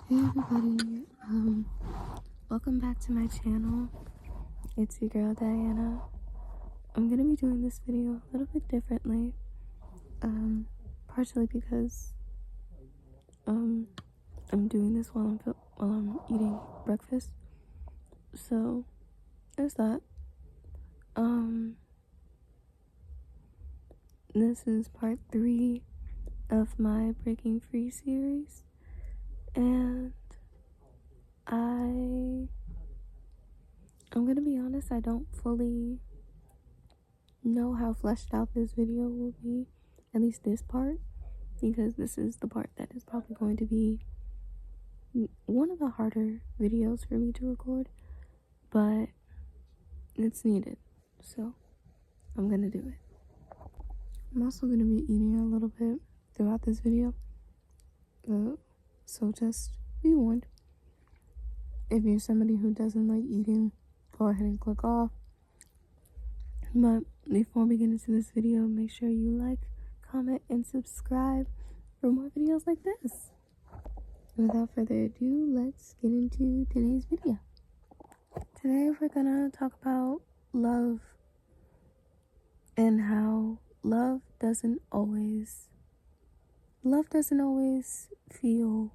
Hey everybody, welcome back to my channel. It's your girl Diana. I'm gonna be doing this video a little bit differently, partially because I'm doing this while I'm eating breakfast. So there's that. This is part 3 of my Breaking Free series, and I'm gonna be honest, I don't fully know how fleshed out this video will be, at least this part, because this is the part that is probably going to be one of the harder videos for me to record, but it's needed, so I'm gonna do it. I'm also gonna be eating a little bit throughout this video, so just be warned. If you're somebody who doesn't like eating, go ahead and click off. But before we get into this video, make sure you like, comment, and subscribe for more videos like this. Without further ado, let's get into today's video. Today we're gonna talk about love and how love doesn't always feel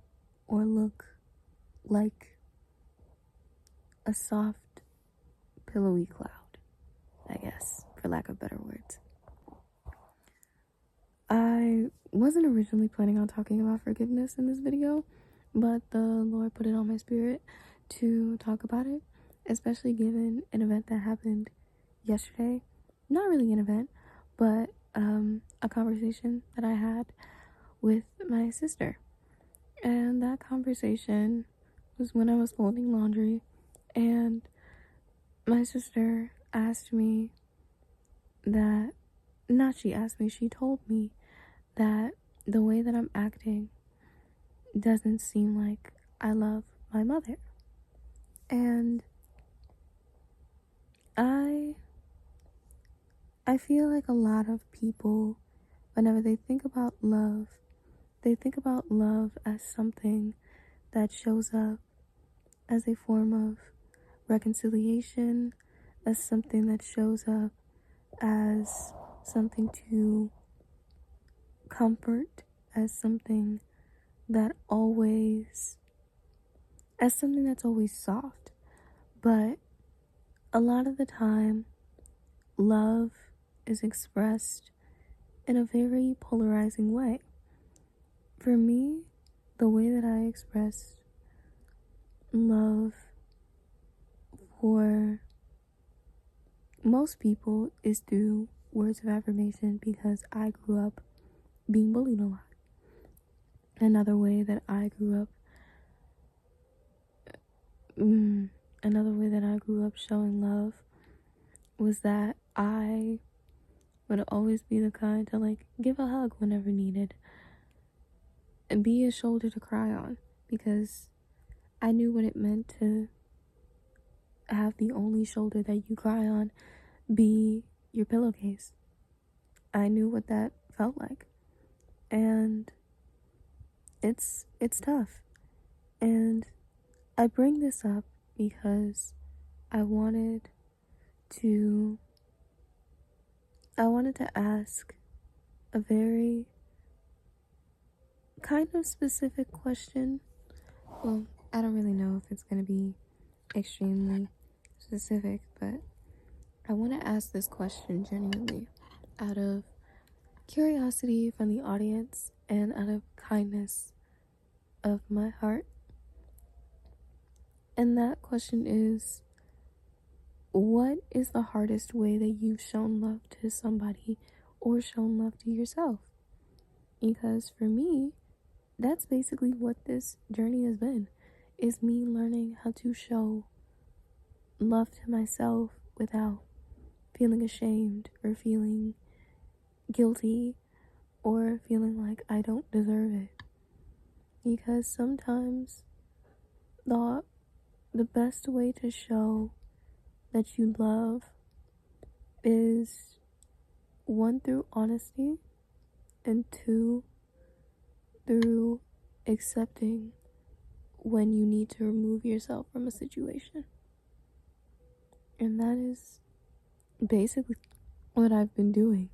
or look like a soft, pillowy cloud, I guess, for lack of better words. I wasn't originally planning on talking about forgiveness in this video, but the Lord put it on my spirit to talk about it, especially given an event that happened yesterday. Not really an event, but a conversation that I had with my sister. And that conversation was when I was folding laundry, and my sister asked me that, not she asked me, she told me that the way that I'm acting doesn't seem like I love my mother. And I feel like a lot of people, whenever they think about love as something that shows up as a form of reconciliation, as something that shows up as something to comfort, as something that's always soft. But a lot of the time, love is expressed in a very polarizing way. For me, the way that I express love for most people is through words of affirmation, because I grew up being bullied a lot. Another way that I grew up showing love was that I would always be the kind to give a hug whenever needed and be a shoulder to cry on, because I knew what it meant to have the only shoulder that you cry on be your pillowcase. I knew what that felt like, and it's tough. And I bring this up because I wanted to ask a very kind of specific question. Well, I don't really know if it's going to be extremely specific, but I want to ask this question genuinely out of curiosity from the audience and out of kindness of my heart. And that question is, what is the hardest way that you've shown love to somebody or shown love to yourself? Because for me, that's basically what this journey has been, is me learning how to show love to myself without feeling ashamed or feeling guilty or feeling like I don't deserve it. Because sometimes the best way to show that you love is, 1, through honesty, and 2, through accepting when you need to remove yourself from a situation. And that is basically what I've been doing.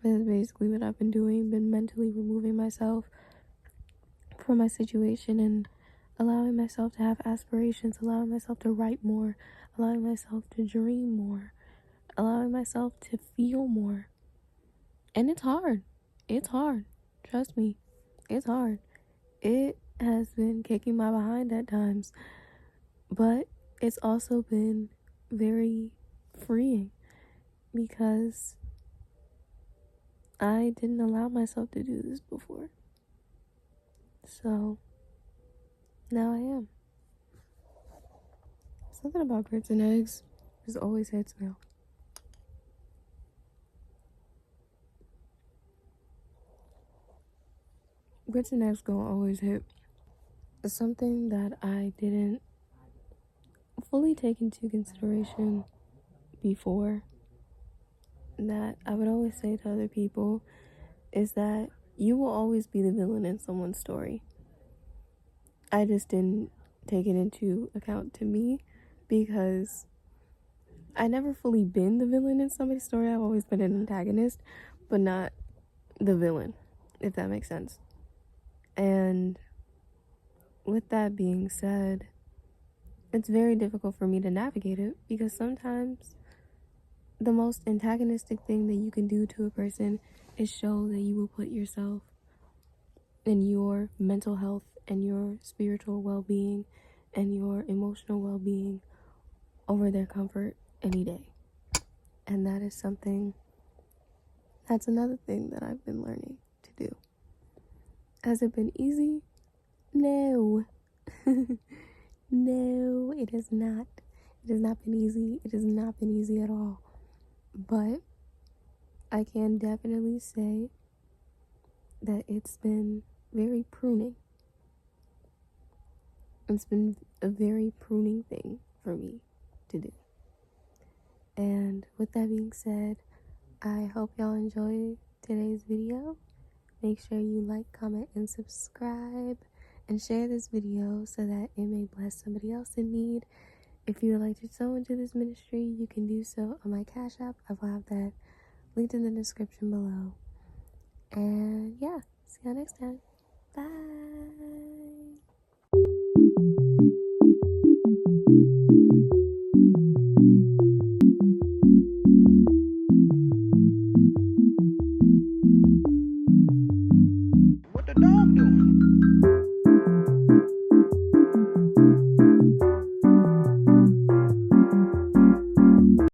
That is basically what I've been doing, been mentally removing myself from my situation and allowing myself to have aspirations, allowing myself to write more, allowing myself to dream more, allowing myself to feel more. And it's hard. It's hard. Trust me. It's hard. It has been kicking my behind at times, but it's also been very freeing because I didn't allow myself to do this before. So now I am. Something about grits and eggs just always hits me. Grits and eggs gonna always hit. It's something that I didn't fully take into consideration before, that I would always say to other people, is that you will always be the villain in someone's story. I just didn't take it into account to me because I never fully been the villain in somebody's story. I've always been an antagonist, but not the villain, if that makes sense. And with that being said, it's very difficult for me to navigate it because sometimes the most antagonistic thing that you can do to a person is show that you will put yourself and your mental health and your spiritual well-being and your emotional well-being over their comfort any day. And that is something, that's another thing that I've been learning to do. Has it been easy? No. No, it has not. It has not been easy. It has not been easy at all. But I can definitely say that it's been very pruning. It's been a very pruning thing for me to do. And with that being said, I hope y'all enjoy today's video. Make sure you like, comment, and subscribe, and share this video so that it may bless somebody else in need. If you would like to sow into this ministry, you can do so on my Cash App. I will have that linked in the description below. And yeah, see y'all next time. Bye.